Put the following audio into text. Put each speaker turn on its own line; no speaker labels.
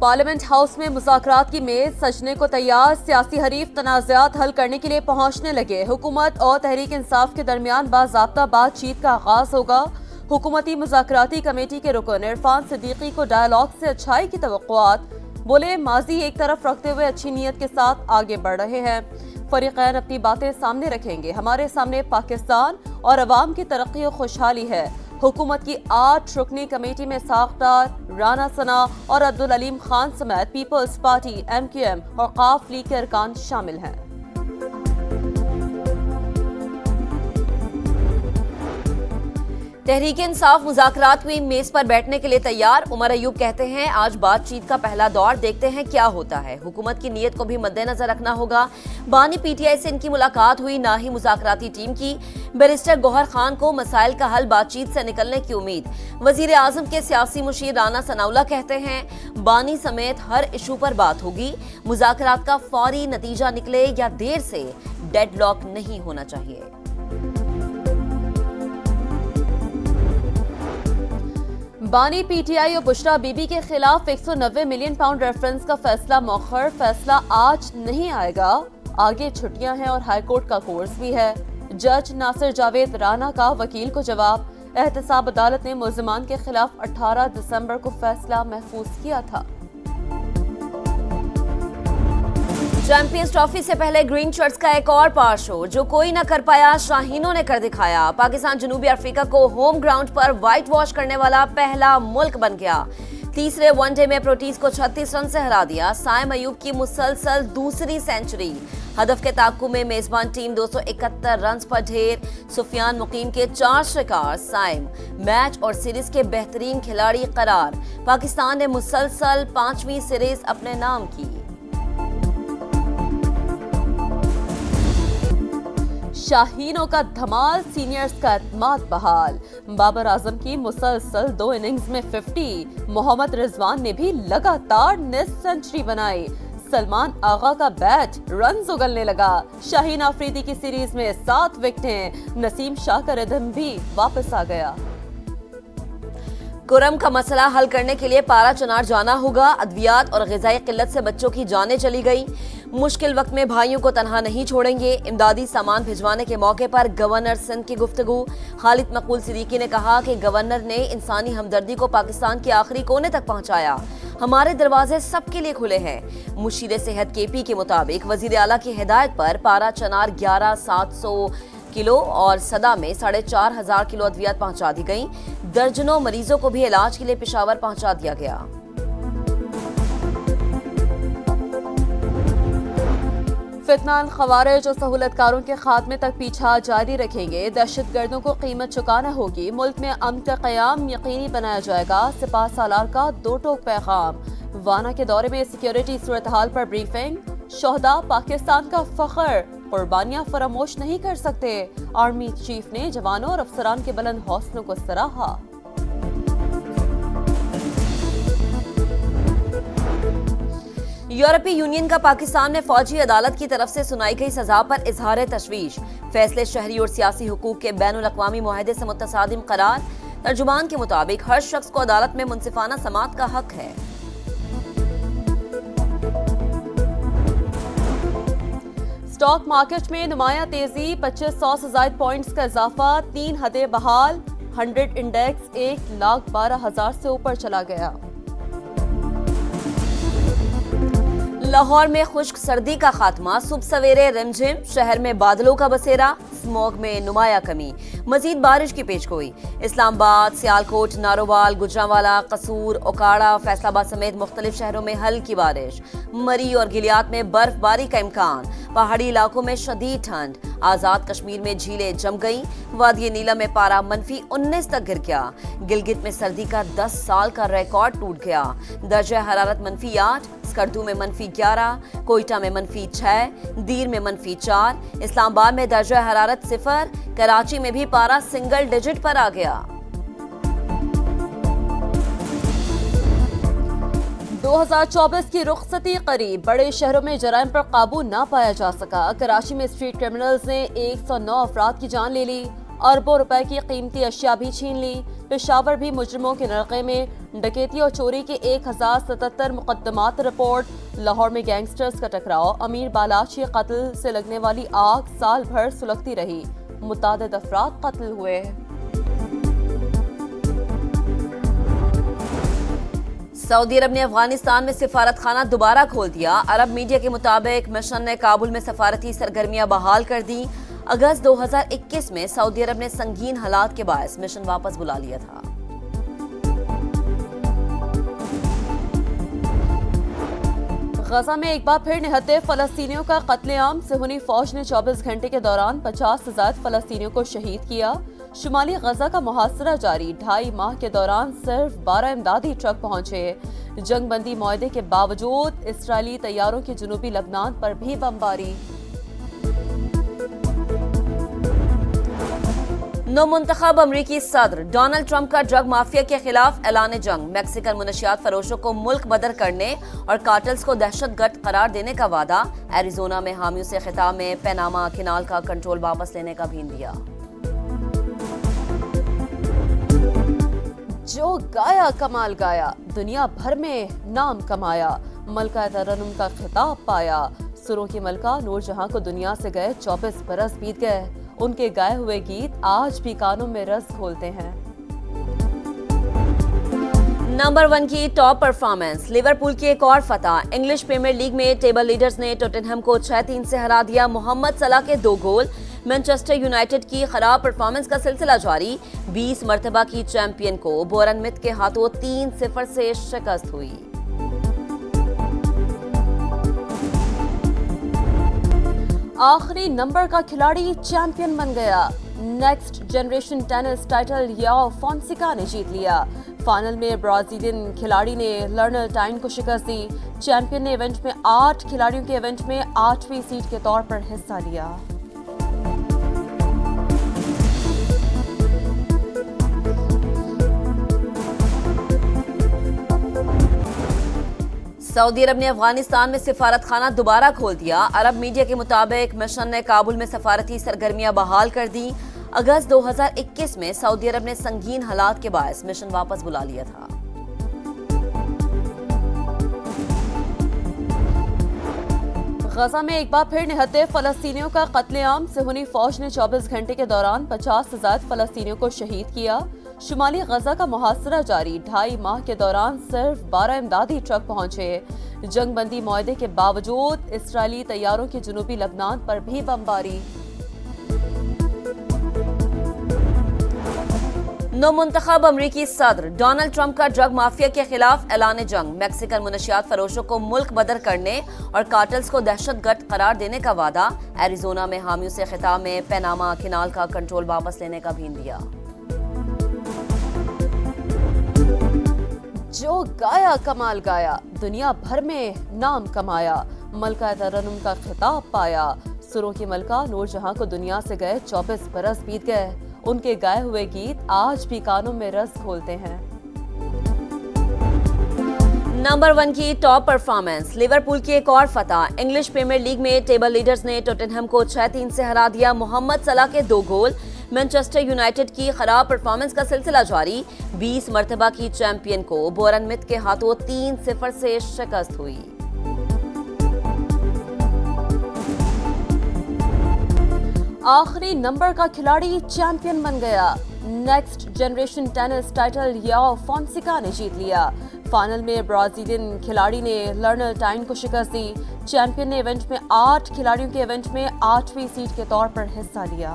Parliament house में मुज़ाकरात की मेज सजने को तैयार। सियासी हरीफ तनाज़ात हल करने के लिए पहुंचने लगे। हुकूमत और तहरीक इंसाफ के दरमियान बाज़ाब्ता बातचीत का आगाज होगा। हुकूमती मुज़ाकराती कमेटी के रुकन इरफान सिद्दीकी को डायलॉग से अच्छाई की तवक्कुआत। बोले, माजी एक तरफ रखते हुए अच्छी नीयत के साथ आगे बढ़ रहे हैं। फरीक़ैन अपनी बातें सामने रखेंगे। हमारे सामने पाकिस्तान और अवाम की तरक्की और खुशहाली है। हुकूमत की 8 रुकनी कमेटी में साख्तार, राना सना और अब्दुल अलीम खान समेत पीपल्स पार्टी, MQM और काफ लीग के अरकान शामिल हैं।
तहरीक इंसाफ मुज़ाकरात में मेज पर बैठने के लिए तैयार। उमर अयूब कहते हैं, आज बातचीत का पहला दौर, देखते हैं क्या होता है। हुकूमत की नीयत को भी मद्देनजर रखना होगा। बानी PTI से इनकी मुलाकात हुई, ना ही मुज़ाकराती टीम की। बैरिस्टर गौहर खान को मसाइल का हल बातचीत से निकलने की उम्मीद। वजीर आजम के सियासी मुशीर राना सनाउल्लाह कहते हैं, बानी समेत हर इशू पर बात होगी। मुज़ाकरात का फौरी नतीजा निकले या देर से डेडलॉक नहीं होना चाहिए।
बानी PTI और बुशरा बीबी के खिलाफ 190 मिलियन पाउंड रेफरेंस का फैसला मौखर। फैसला आज नहीं आएगा। आगे छुट्टियां हैं और हाईकोर्ट का कोर्स भी है। जज नासिर जावेद राना का वकील को जवाब। एहतसाब अदालत ने मुल्जिमान के खिलाफ 18 दिसंबर को फैसला महफूज किया था।
चैंपियंस ट्रॉफी से पहले ग्रीन शर्ट्स का एक और पार शो, जो कोई न कर पाया शाहीनों ने कर दिखाया। पाकिस्तान जनूबी अफ्रीका को होम ग्राउंड पर व्हाइट वॉश करने वाला पहला मुल्क बन गया। तीसरे वनडे में प्रोटीज को 36 रन से हरा दिया। साइम अयूब की मुसलसल दूसरी सेंचुरी। हदफ के ताक्कु में मेजबान टीम 271 रन पर ढेर। सुफियान मुकीम के 4 शिकार। साइम मैच और सीरीज के बेहतरीन खिलाड़ी करार। पाकिस्तान ने मुसलसल 5वीं सीरीज अपने नाम की।
शाहीनों का धमाल, सीनियर्स का एतमाद बहाल। बाबर आजम की मुसलसल 2 इनिंग्स में 50। मोहम्मद रिजवान ने भी लगातार निस्फ सेंचुरी बनाई। सलमान आगा का बैट रन्स उगलने लगा। शाहीन आफरीदी की सीरीज में 7 विकेटें। नसीम शाह का रिदम भी वापस आ गया।
कुरम का मसला हल करने के लिए पारा चनार जाना होगा। अद्वियात और ग़िज़ाई किल्लत से बच्चों की जानें चली गई। मुश्किल वक्त में भाइयों को तनहा नहीं छोड़ेंगे। इमदादी सामान भिजवाने के मौके पर गवर्नर सिंध की गुफ्तगू। खालिद मकबूल सिद्दीकी ने कहा कि गवर्नर ने इंसानी हमदर्दी को पाकिस्तान के आखिरी कोने तक पहुंचाया। हमारे दरवाजे सबके लिए खुले हैं। मुशीर सेहत KP के मुताबिक वजीर आला की हिदायत पर पारा चनार 11,700 किलो और सदा में 4,500 किलो अद्वियात पहुंचा दी गई। दर्जनों मरीजों को भी इलाज के लिए पेशावर पहुंचा दिया गया।
फितनान खवारिज और सहूलतकारों के खात्मे तक पीछा जारी रखेंगे। दहशतगर्दों को कीमत चुकाना होगी। मुल्क में अमन का क़याम यकीनी बनाया जाएगा। सिपाह सालार का 2 टोक पैगाम। वाना के दौरे में सिक्योरिटी सूरत हाल पर ब्रीफिंग। शोहदा पाकिस्तान का फख्र, कुर्बानियां फरामोश नहीं कर सकते। आर्मी चीफ ने जवानों और अफसरान के बुलंद हौसलों को सराहा।
यूरोपीय यूनियन का पाकिस्तान में फौजी अदालत की तरफ से सुनाई गई सजा पर इजहार तशवीश। फैसले शहरी और सियासी हुकूक के बैनुल-अक़वामी मुआहदे से मुतसादिम करार। तर्जुमान के मुताबिक हर शख्स को अदालत में मुनसिफाना समाअत का हक है।
स्टॉक मार्केट में नुमाया तेजी। 2500 से ज़ायद पॉइंट्स का इजाफा। 3 हदें बहाल। 100 इंडेक्स 1,12,000 से ऊपर चला गया।
लाहौर में खुश्क सर्दी का खात्मा। सुबह सवेरे रिमझिम, शहर में बादलों का बसेरा। स्मॉग में नुमाया कमी, मजीद बारिश की पेशगोई। इस्लामाबाद, सियालकोट, नारोवाल, गुजरांवाला, कसूर, ओकाड़ा, फैसलाबाद समेत मुख्तलिफ शहरों में हल्की बारिश। मरी और गिलियात में बर्फबारी का इम्कान। पहाड़ी इलाकों में शदीद ठंड। आजाद कश्मीर में झीलें जम गई। वादी नीलम में पारा -19 तक गिर गया। गिलगित में सर्दी का 10 साल का रिकॉर्ड टूट गया। दर्जा हरारत -8, स्कर्दू में -11, कोयटा में -6, दीर में -4, इस्लामाबाद में दर्जा हरारत 0, कराची में भी पारा सिंगल डिजिट पर आ गया।
2024 की रुखसती करीब। बड़े शहरों में जराइम पर काबू ना पाया जा सका। कराची में स्ट्रीट क्रिमिनल्स ने 109 अफराद की जान ले ली। अरबों रुपए की कीमती अशिया भी छीन ली। पेशावर भी मुजरिमों के नरक़े में, डकैती और चोरी के 1077 मुकदमात रिपोर्ट। लाहौर में गैंगस्टर्स का टकराव, अमीर बालाची कत्ल से लगने वाली आग साल भर सुलगती रही, मुतादिद अफराद कत्ल हुए।
सऊदी अरब ने अफगानिस्तान में सिफारत खाना दोबारा खोल दिया। अरब मीडिया के मुताबिक मिशन ने काबुल में सफारती सरगर्मियां बहाल कर दी। अगस्त 2021 में सऊदी अरब ने संगीन हालात के बायस मिशन वापस बुला लिया था।
गजा में एक बार फिर निहत्ते फलस्तीनियों का कत्लेआम। सेहूनी फौज ने 24 घंटे के दौरान 50 से ज्यादा फलस्तीनियों को शहीद किया। शुमाली गजा का मुहासरा जारी, 2.5 माह के दौरान सिर्फ 12 इमदादी ट्रक पहुंचे। जंग बंदी मुआहदे के बावजूद इसराइली तैयारों की जनूबी लबनान पर भी बमबारी।
नौमुंतखब अमरीकी सदर डोनाल्ड ट्रंप का ड्रग माफिया के खिलाफ ऐलान जंग। मैक्सिकन मुनशियात फरोशों को मुल्क बदर करने और कार्टल्स को दहशतगर्द करार देने का वादा। एरिजोना में हामियों से खिताब में पैनामा कैनाल का कंट्रोल वापस लेने का भी दिया।
जो गाया कमाल गाया, दुनिया भर में नाम कमाया, मलका तरन्नुम का खिताब पाया। सुरों की मलका नूरजहां को दुनिया से गए 24 बरस बीत गए। उनके गाए हुए गीत आज भी कानों में रस घोलते हैं।
नंबर 1 की टॉप परफॉर्मेंस, लिवरपूल की एक और फतह। इंग्लिश प्रीमियर लीग में टेबल लीडर्स ने टॉटनहम को 6-3 से हरा दिया। मोहम्मद सलाह के 2 गोल। मैनचेस्टर यूनाइटेड की खराब परफॉर्मेंस का सिलसिला जारी। 20 मर्तबा की चैंपियन को बोरनमिथ के हाथों 3-0 से शिकस्त हुई।
आखिरी नंबर का खिलाड़ी चैंपियन बन गया। Next generation tennis title Joao Fonseca ने जीत लिया। फाइनल में ब्राजीलियन खिलाड़ी ने लर्नर टाइन को शिकस्त दी। चैंपियन ने इवेंट में 8 खिलाड़ियों के इवेंट में 8वीं सीट के तौर पर हिस्सा लिया।
सऊदी अरब ने अफगानिस्तान में सिफारत खाना दोबारा खोल दिया। अरब मीडिया के मुताबिक मिशन ने काबुल में सफारती सरगर्मियां बहाल कर दी। अगस्त 2021 में सऊदी अरब ने संगीन हालात के बायस मिशन वापस बुला लिया था।
गजा में एक बार फिर निहत्ते फलस्तीनियों का कत्लेआम। सेहूनी फौज ने 24 घंटे के दौरान 50 से ज्यादा फलस्तीनियों को शहीद किया। शुमाली गजा का मुहासरा जारी, 2.5 माह के दौरान सिर्फ 12 इमदादी ट्रक पहुंचे। जंग बंदी मुआहदे के बावजूद इसराइली तैयारों की जनूबी लबनान पर भी बमबारी।
नौमुंतखब अमरीकी सदर डोनाल्ड ट्रंप का ड्रग माफिया के खिलाफ ऐलान जंग। मैक्सिकन मुनशियात फरोशों को मुल्क बदर करने और कार्टल्स को दहशतगर्द करार देने का वादा। एरिजोना में हामियों से खिताब में पैनामा कैनाल का कंट्रोल वापस लेने का भी दिया।
जो गाया कमाल गाया, दुनिया भर में नाम कमाया, मलका तरन्नुम का खिताब पाया। सुरों की मलका नूरजहां को दुनिया से गए 24 बरस बीत गए। उनके गाए हुए गीत आज भी कानों में रस घोलते हैं।
नंबर 1 की टॉप परफॉर्मेंस, लिवरपूल की एक और फतह। इंग्लिश प्रीमियर लीग में टेबल लीडर्स ने टॉटनहम को 6-3 से हरा दिया। मोहम्मद सलाह के 2 गोल। मैनचेस्टर यूनाइटेड की खराब परफॉर्मेंस का सिलसिला जारी। 20 मर्तबा की चैंपियन को बोरनमिथ के हाथों 3-0 से शिकस्त हुई।
आखिरी नंबर का खिलाड़ी चैंपियन बन गया। Next generation tennis title Joao Fonseca ने जीत लिया। फाइनल में ब्राजीलियन खिलाड़ी ने लर्नर टाइन को शिकस्त दी। चैंपियन ने इवेंट में 8 खिलाड़ियों के इवेंट में 8वीं सीट के तौर पर हिस्सा लिया।